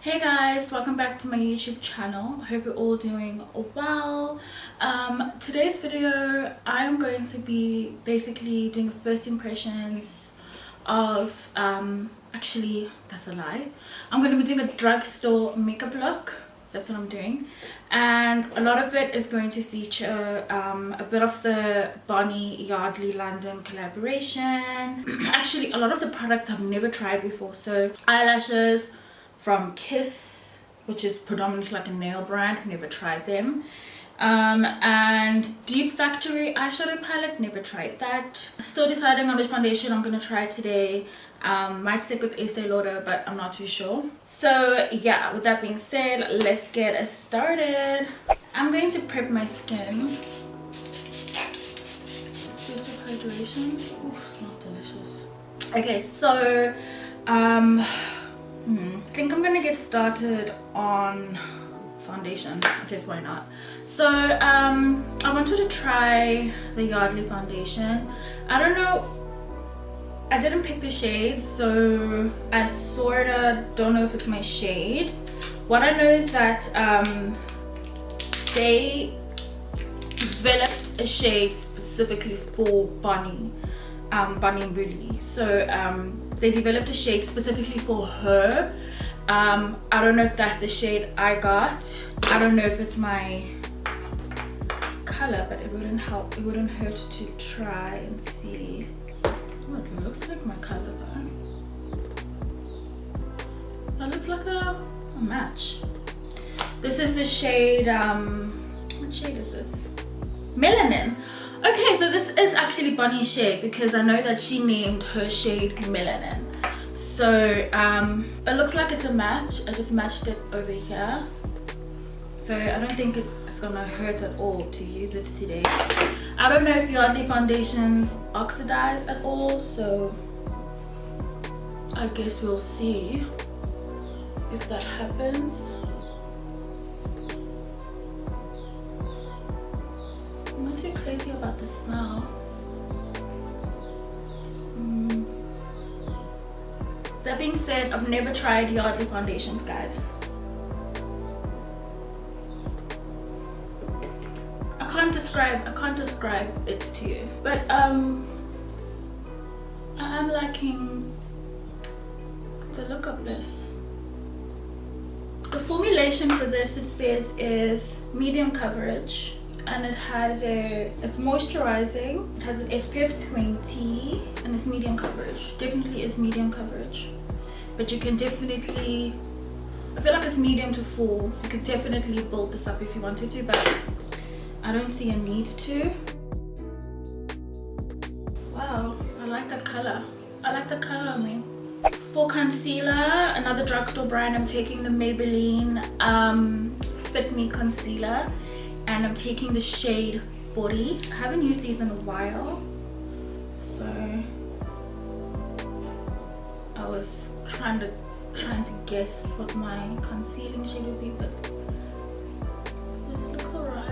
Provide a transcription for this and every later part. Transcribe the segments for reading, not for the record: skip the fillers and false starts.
Hey guys, welcome back to my YouTube channel. I hope you're all doing well. Today's video I'm going to be basically doing first impressions of actually that's a lie. I'm going to be doing a drugstore makeup look. That's what I'm doing, and a lot of it is going to feature a bit of the Bonnie Yardley London collaboration. Actually, a lot of the products I've never tried before. So eyelashes from Kiss, which is predominantly like a nail brand, never tried them. And Deep Factory eyeshadow palette, never tried that. Still deciding on which foundation I'm gonna try today. Might stick with Estee Lauder, but I'm not too sure. So yeah, with that being said, let's get started. I'm going to prep my skin. Boost of hydration. Ooh, smells delicious. Okay, so I think I'm gonna get started on foundation. I guess why not. So I wanted to try the Yardley foundation. I don't know, I didn't pick the shades, so I sorta don't know if it's my shade. What I know is that they developed a shade specifically for Bonnie and Bully. So they developed a shade specifically for her. I don't know if that's the shade I got. I don't know if it's my color, but it wouldn't hurt to try and see. Oh, it looks like my color though. That looks like a match. This is the shade, what shade is this? Melanin. Okay, so this is actually Bonnie's shade because I know that she named her shade Melanin. So it looks like it's a match. I just matched it over here. So I don't think it's gonna hurt at all to use it today. I don't know if Yardley foundations oxidize at all, so I guess we'll see if that happens. I'm not too crazy about the smell. That being said, I've never tried Yardley foundations, guys. I can't describe it to you, but I am liking the look of this. The formulation for this, it says, is medium coverage, and it's moisturizing. It has an SPF 20 and it's medium coverage. Definitely is medium coverage, but you can definitely, I feel like it's medium to full. You could definitely build this up if you wanted to, but I don't see a need to. Wow, I like that color. I like the color on me. For concealer, another drugstore brand, I'm taking the Maybelline Fit Me Concealer, and I'm taking the shade 40. I haven't used these in a while, so I was trying to guess what my concealing shade would be, but this looks alright.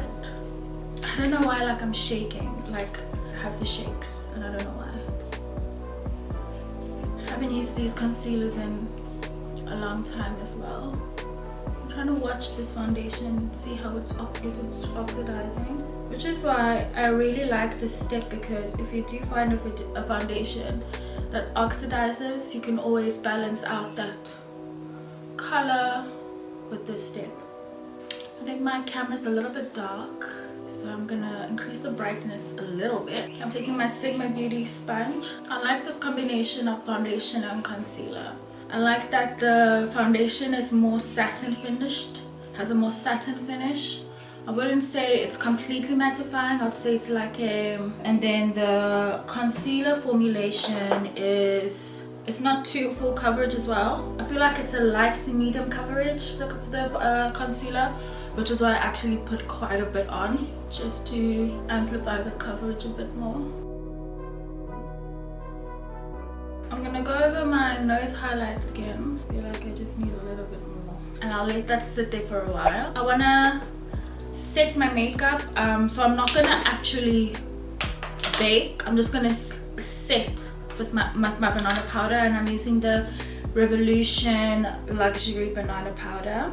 I don't know why, like I'm shaking, like I have the shakes, and I don't know why. I haven't used these concealers in a long time as well. I'm trying to watch this foundation, see how if it's oxidizing, which is why I really like this step, because if you do find a foundation that oxidizes, you can always balance out that color with this step. I think my camera's a little bit dark, so I'm gonna increase the brightness a little bit. I'm taking my Sigma Beauty sponge. I like this combination of foundation and concealer. I like that the foundation is more satin finished, has a more satin finish. I wouldn't say it's completely mattifying, I'd say it's like and then the concealer formulation it's not too full coverage as well. I feel like it's a light to medium coverage, the concealer, which is why I actually put quite a bit on, just to amplify the coverage a bit more. I'm gonna go over my nose highlights again. I feel like I just need a little bit more, and I'll let that sit there for a while. I wanna set my makeup, so I'm not gonna actually bake. I'm just gonna set with my banana powder, and I'm using the Revolution Luxury Banana Powder.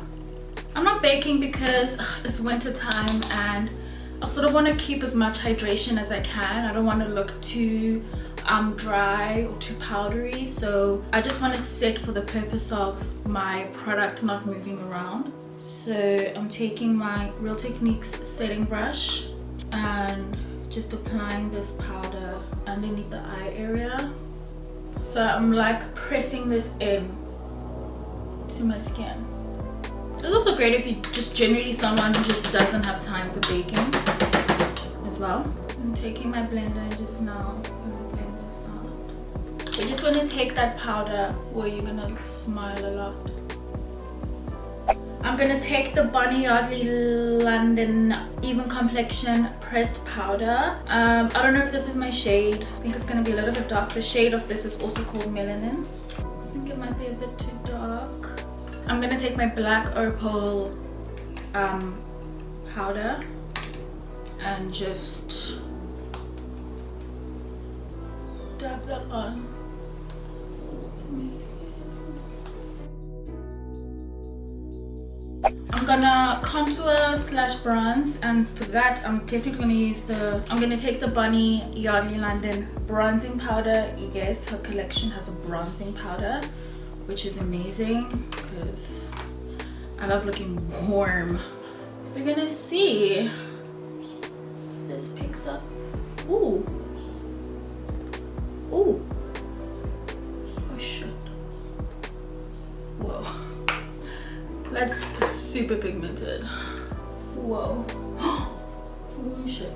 I'm not baking because it's winter time and I sort of want to keep as much hydration as I can. I don't want to look too dry or too powdery, so I just want to set for the purpose of my product not moving around. So I'm taking my Real Techniques setting brush and just applying this powder underneath the eye area. So I'm like pressing this in to my skin. It's also great if you just generally someone who just doesn't have time for baking as well. I'm taking my blender and just now gonna blend this out. You just want to take that powder where you're gonna smile a lot. I'm gonna take the Bonnie Yardley London Even Complexion pressed powder. I don't know if this is my shade. I think it's gonna be a little bit dark. The shade of this is also called Melanin. I think it might be a bit too dark. I'm gonna take my black opal powder and just dab that on to my skin. I'm gonna contour slash bronze, and for that I'm definitely gonna use I'm gonna take the Bonnie Yardley London bronzing powder. You guys, her collection has a bronzing powder, which is amazing because I love looking warm. We're gonna see if this picks up. Ooh. Ooh. Oh shit. Whoa. That's super pigmented. Whoa. Oh shit.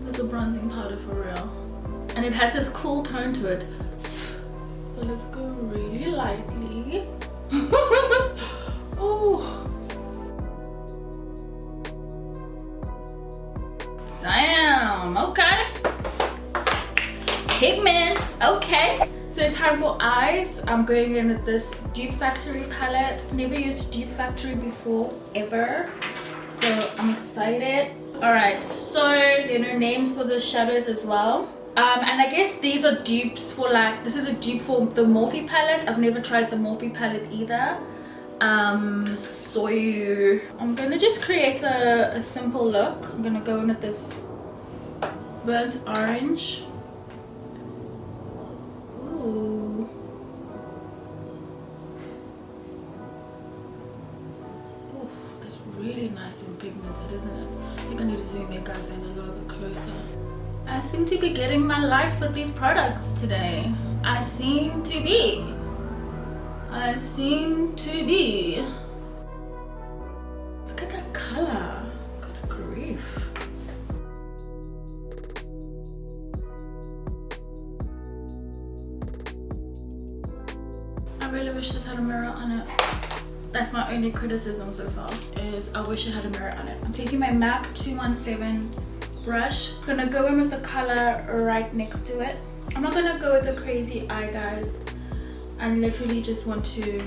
That's a bronzing powder for real. And it has this cool tone to it. But let's go really lightly. Oh. Damn, okay. Pigments, okay. So time for eyes. I'm going in with this Dupe Factory palette. Never used Dupe Factory before, ever. So I'm excited. Alright, so there are names for the shadows as well. And I guess these are dupes for like, this is a dupe for the Morphe palette. I've never tried the Morphe palette either. So I'm gonna just create a simple look. I'm gonna go in with this burnt orange. Ooh. Oof, that's really nice and pigmented, isn't it? I think I need to zoom you guys in a little bit closer. I seem to be getting my life with these products today. I seem to be. Look at that color. Good grief. I really wish this had a mirror on it. That's my only criticism so far, is I wish it had a mirror on it. I'm taking my MAC 217 brush. I'm gonna go in with the color right next to it. I'm not gonna go with the crazy eye, guys. I literally just want to,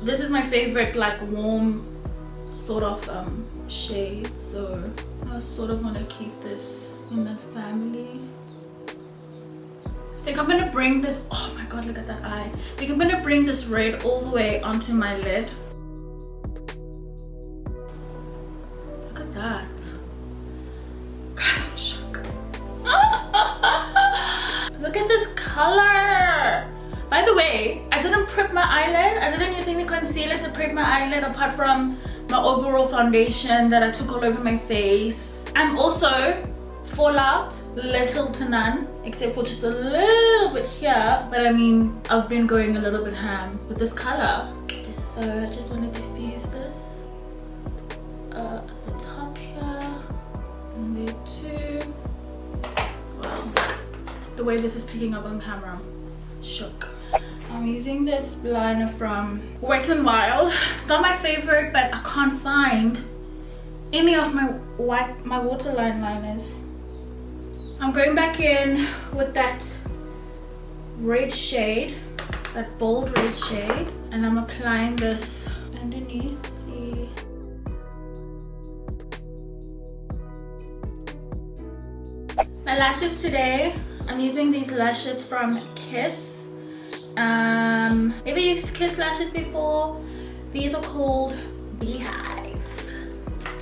this is my favorite like warm sort of shade, so I sort of want to keep this in that family. I think I'm gonna bring this, oh my god, look at that eye. I think I'm gonna bring this red all the way onto my lid. Look at that. Guys, I'm shocked. Look at this color. By the way, I didn't prep my eyelid. I didn't use any concealer to prep my eyelid apart from my overall foundation that I took all over my face. I'm also fallout, little to none, except for just a little bit here. But I mean, I've been going a little bit ham with this color. So I just want to diffuse this at the top here. And there too. Wow. The way this is picking up on camera. Shook. I'm using this liner from Wet n Wild. It's not my favorite, but I can't find any of my waterline liners. I'm going back in with that red shade, that bold red shade, and I'm applying this underneath the my lashes today. I'm using these lashes from Kiss. Maybe used Kiss lashes before. These are called Beehive.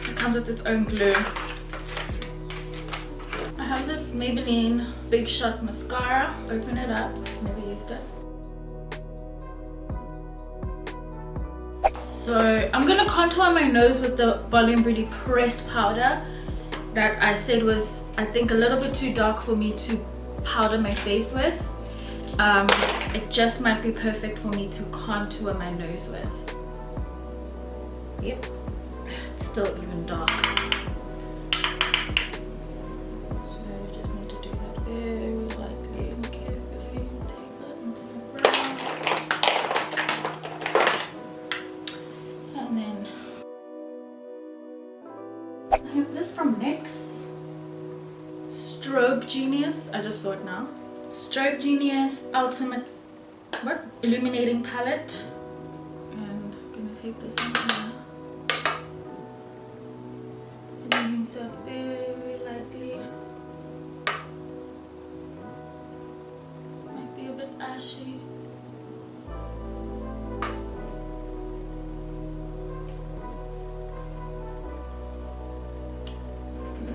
It comes with its own glue. I have this Maybelline Big Shot mascara. Open it up. Never used it. So I'm gonna contour my nose with the Volume Beauty pressed powder that I said was, I think, a little bit too dark for me to powder my face with. It just might be perfect for me to contour my nose with. Yep, it's still even dark. So you just need to do that very lightly and carefully. Take that into the brow. And then I have this from NYX. Strobe Genius, I just saw it now. Strobe Genius Ultimate Illuminating Palette. And I'm gonna take this in here. And use that very lightly. Might be a bit ashy.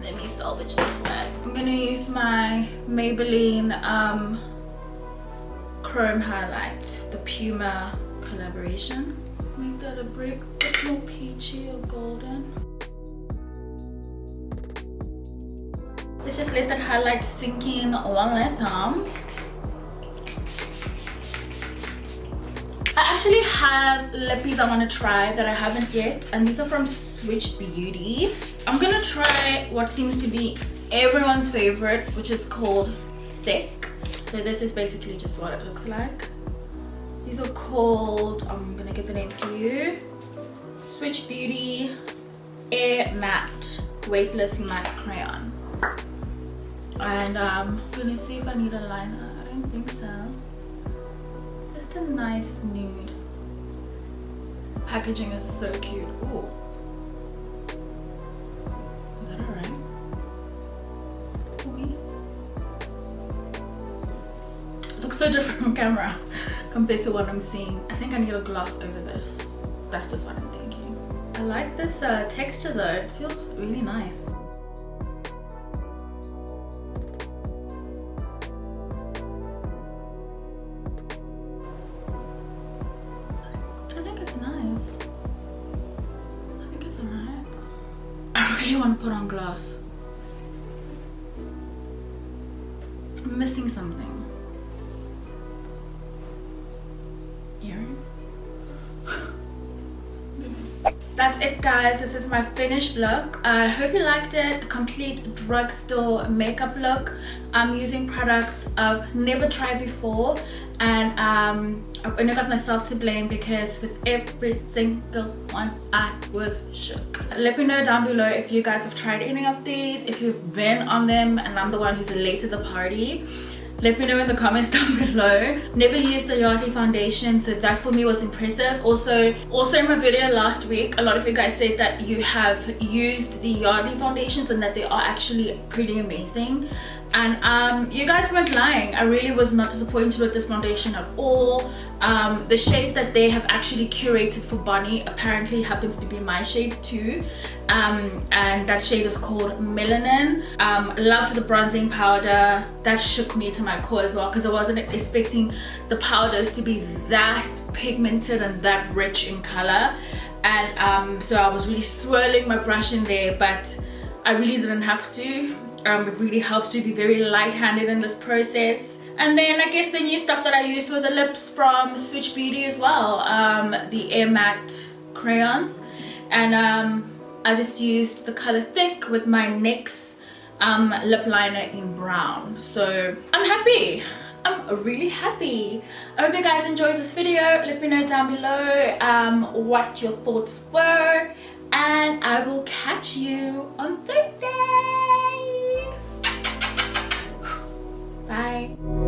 Let me salvage this bag. I'm gonna use my Maybelline Chrome Highlight, the Puma collaboration. Make that a bit more peachy or golden. Let's just let that highlight sink in one last time. I actually have lippies I want to try that I haven't yet, and these are from Switch Beauty. I'm gonna try what seems to be everyone's favorite, which is called Thick. So this is basically just what it looks like. These are called, I'm gonna get the name for you, Switch Beauty Air Matte Weightless Matte Crayon. And I'm gonna see if I need a liner. I don't think so. Just a nice nude. Packaging is so cute. Ooh. Is that alright? For me? It looks so different on camera compared to what I'm seeing. I think I need a gloss over this. That's just what I'm thinking. I like this texture though. It feels really nice. I really want to put on gloss. I'm missing something. Earrings? That's it guys, this is my finished look. I hope you liked it. A complete drugstore makeup look. I'm using products I've never tried before, and I've only got myself to blame because with every single one I was shook. Let me know down below if you guys have tried any of these, if you've been on them and I'm the one who's late to the party. Let me know in the comments down below. Never used a Yardley foundation, so that for me was impressive. Also in my video last week, a lot of you guys said that you have used the Yardley foundations and that they are actually pretty amazing. And you guys weren't lying. I really was not disappointed with this foundation at all. The shade that they have actually curated for Bonnie apparently happens to be my shade too, and that shade is called Melanin. Loved the bronzing powder. That shook me to my core as well because I wasn't expecting the powders to be that pigmented and that rich in color. And so I was really swirling my brush in there, but I really didn't have to. It really helps to be very light-handed in this process. And then I guess the new stuff that I used were the lips from Switch Beauty as well, the Air Matte crayons. And I just used the color Thick with my NYX lip liner in brown. So I'm happy. I'm really happy. I hope you guys enjoyed this video. Let me know down below what your thoughts were, and I will catch you on Thursday. Bye.